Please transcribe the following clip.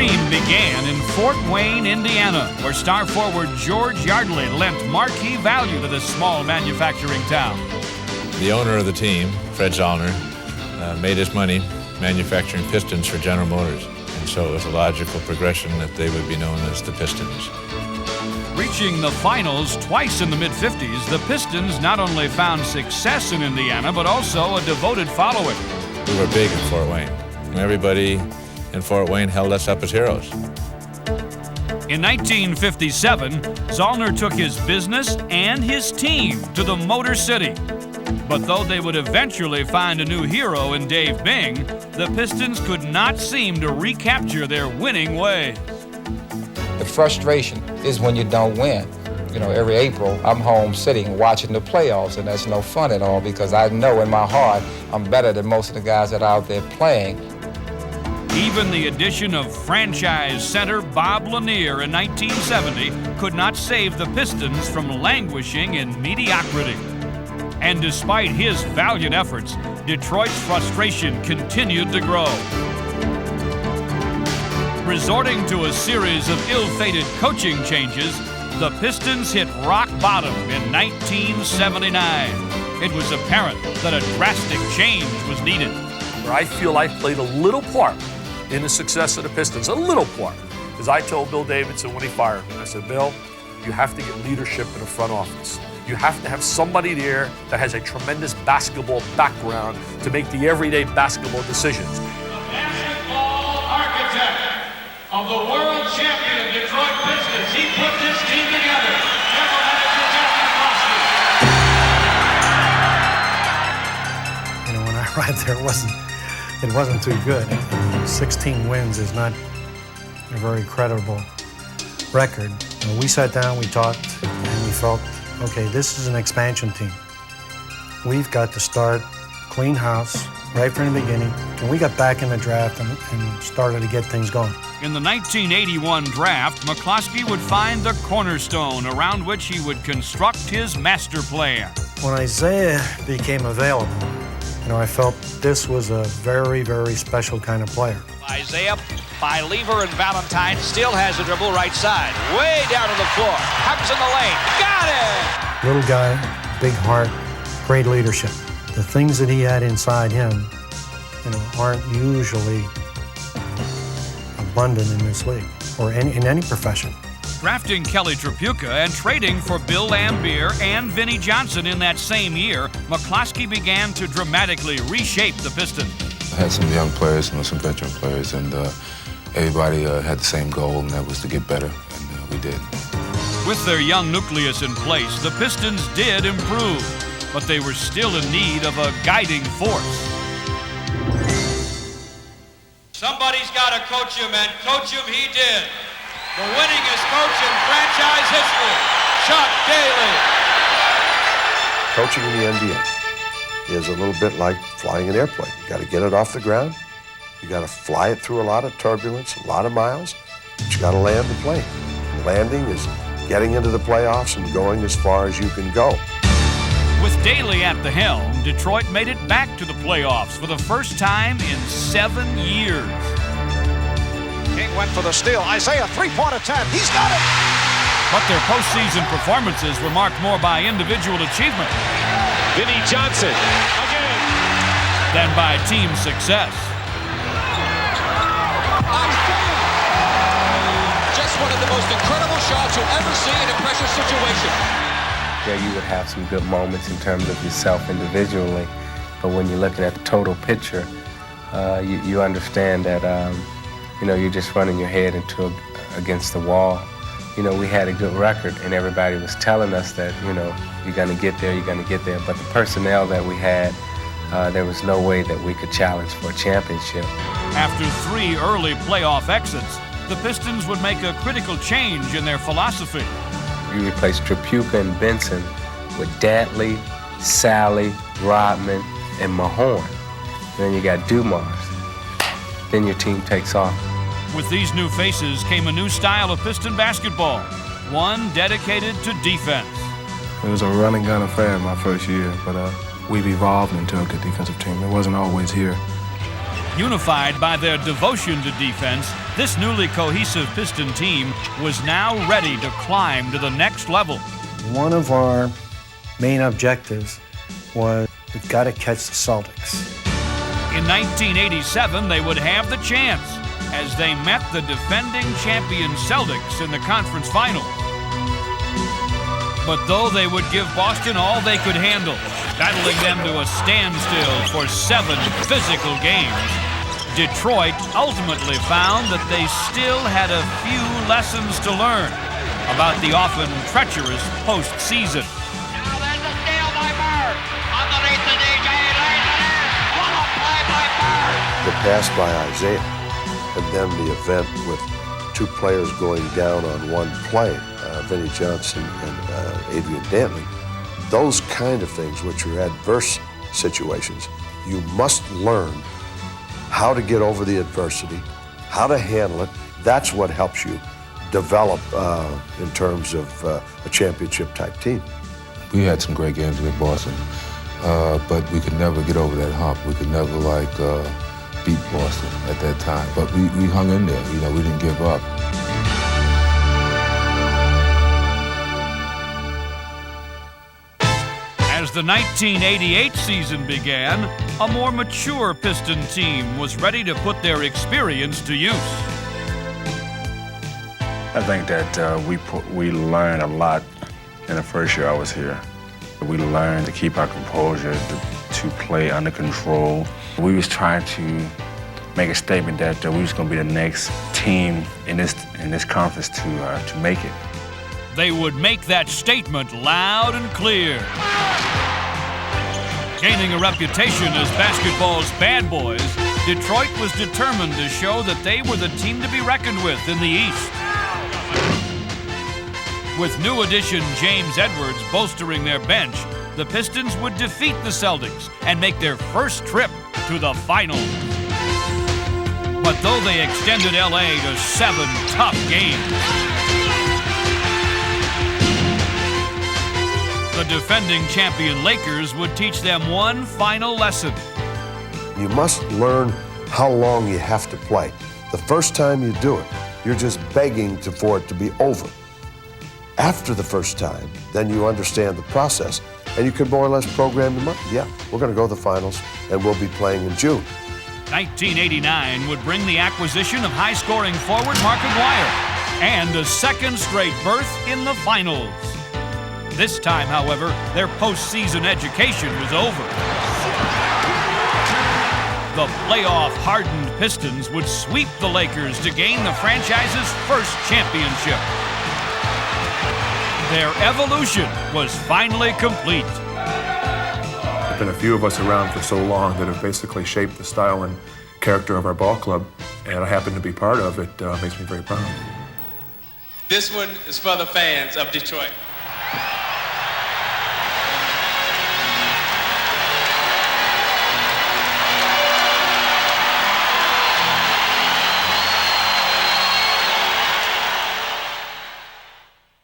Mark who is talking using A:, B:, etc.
A: dream began in Fort Wayne, Indiana, where star forward George Yardley lent marquee value to this small manufacturing town.
B: The owner of the team, Fred Zollner, made his money manufacturing pistons for General Motors, and so it was a logical progression that they would be known as the Pistons.
A: Reaching the finals twice in the mid-50s, the Pistons not only found success in Indiana, but also a devoted following.
B: We were big in Fort Wayne. Everybody in Fort Wayne held us up as heroes.
A: In 1957, Zollner took his business and his team to the Motor City. But though they would eventually find a new hero in Dave Bing, the Pistons could not seem to recapture their winning way.
C: The frustration is when you don't win. You know, every April, I'm home sitting watching the playoffs, and that's no fun at all because I know in my heart I'm better than most of the guys that are out there playing.
A: Even the addition of franchise center Bob Lanier in 1970 could not save the Pistons from languishing in mediocrity. And despite his valiant efforts, Detroit's frustration continued to grow. Resorting to a series of ill-fated coaching changes, the Pistons hit rock bottom in 1979. It was apparent that a drastic change was needed.
D: I feel I played a little part in the success of the Pistons, a little part. Because I told Bill Davidson when he fired me, I said, Bill, you have to get leadership in the front office. You have to have somebody there that has a tremendous basketball background to make the everyday basketball decisions.
A: The basketball architect of the world champion Detroit Pistons, he put this team together. General manager McCloskey.
E: You know, when I arrived there, it wasn't too good. 16 wins is not a very credible record. You know, we sat down, we talked, and we felt, okay, this is an expansion team. We've got to start clean house right from the beginning. And we got back in the draft and started to get things going.
A: In the 1981 draft, McCloskey would find the cornerstone around which he would construct his master plan.
E: When Isaiah became available, you know, I felt this was a very, very special kind of player.
F: Isaiah by Lever and Valentine still has the dribble right side. Way down to the floor. Hucks in the lane. Got it!
E: Little guy, big heart, great leadership. The things that he had inside him, you know, aren't usually abundant in this league or in any profession.
A: Drafting Kelly Tripucka and trading for Bill Laimbeer and Vinnie Johnson in that same year, McCloskey began to dramatically reshape the Pistons.
G: I had some young players and some veteran players, and everybody had the same goal, and that was to get better, and we did.
A: With their young nucleus in place, the Pistons did improve, but they were still in need of a guiding force. Somebody's got to coach him, and coach him he did. The winningest coach in franchise history, Chuck Daly.
H: Coaching in the NBA is a little bit like flying an airplane. You got to get it off the ground. You got to fly it through a lot of turbulence, a lot of miles, but you got to land the plane. Landing is getting into the playoffs and going as far as you can go.
A: With Daly at the helm, Detroit made it back to the playoffs for the first time in 7 years.
F: King went for the steal. Isaiah, three-point attempt. He's got it!
A: But their postseason performances were marked more by individual achievement
F: Vinnie Johnson again
A: than by team success.
F: Just one of the most incredible shots you'll ever see in a pressure situation.
I: Yeah, you would have some good moments in terms of yourself individually, but when you're looking at the total picture, you understand that you know, you're just running your head against the wall. You know, we had a good record, and everybody was telling us that, you know, you're going to get there, you're going to get there. But the personnel that we had, there was no way that we could challenge for a championship.
A: After 3 early playoff exits, the Pistons would make a critical change in their philosophy.
I: You replaced Tripucka and Benson with Datley, Sally, Rodman, and Mahorn. Then you got DUMARS. Then your team takes off.
A: With these new faces came a new style of Piston basketball, one dedicated to defense.
J: It was a run-and-gun affair my first year, but we've evolved into a good defensive team. It wasn't always here.
A: Unified by their devotion to defense, this newly cohesive Piston team was now ready to climb to the next level.
E: One of our main objectives was we've got to catch the Celtics.
A: In 1987, they would have the chance as they met the defending champion Celtics in the conference finals. But though they would give Boston all they could handle, battling them to a standstill for 7 physical games, Detroit ultimately found that they still had a few lessons to learn about the often treacherous postseason.
F: Now there's a steal by Bird. Underneath the DJ, lays it in. What a play by Bird.
H: The pass by Isaiah, and then the event with 2 players going down on one play, Vinnie Johnson and Adrian Dantley. Those kind of things, which are adverse situations, you must learn how to get over the adversity, how to handle it. That's what helps you develop in terms of a championship-type team.
G: We had some great games with Boston, but we could never get over that hump. We could never, beat Boston at that time. But we hung in there. You know, we didn't give up.
A: As the 1988 season began, a more mature Piston team was ready to put their experience to use.
J: I think that we learned a lot in the first year I was here. We learned to keep our composure, to play under control. We was trying to make a statement that we was going to be the next team in this conference to make it.
A: They would make that statement loud and clear. Gaining a reputation as basketball's bad boys, Detroit was determined to show that they were the team to be reckoned with in the East. With new addition James Edwards bolstering their bench, the Pistons would defeat the Celtics and make their first trip to the finals. But though they extended LA to 7 tough games, the defending champion Lakers would teach them one final lesson.
H: You must learn how long you have to play. The first time you do it, you're just begging for it to be over. After the first time, then you understand the process, and you can more or less program them up. Yeah, we're going to go to the finals, and we'll be playing in June.
A: 1989 would bring the acquisition of high-scoring forward Mark Aguirre and a second straight berth in the finals. This time, however, their postseason education was over. The playoff-hardened Pistons would sweep the Lakers to gain the franchise's first championship. Their evolution was finally complete.
K: There have been a few of us around for so long that have basically shaped the style and character of our ball club, and I happen to be part of it. Makes me very proud.
L: This one is for the fans of Detroit.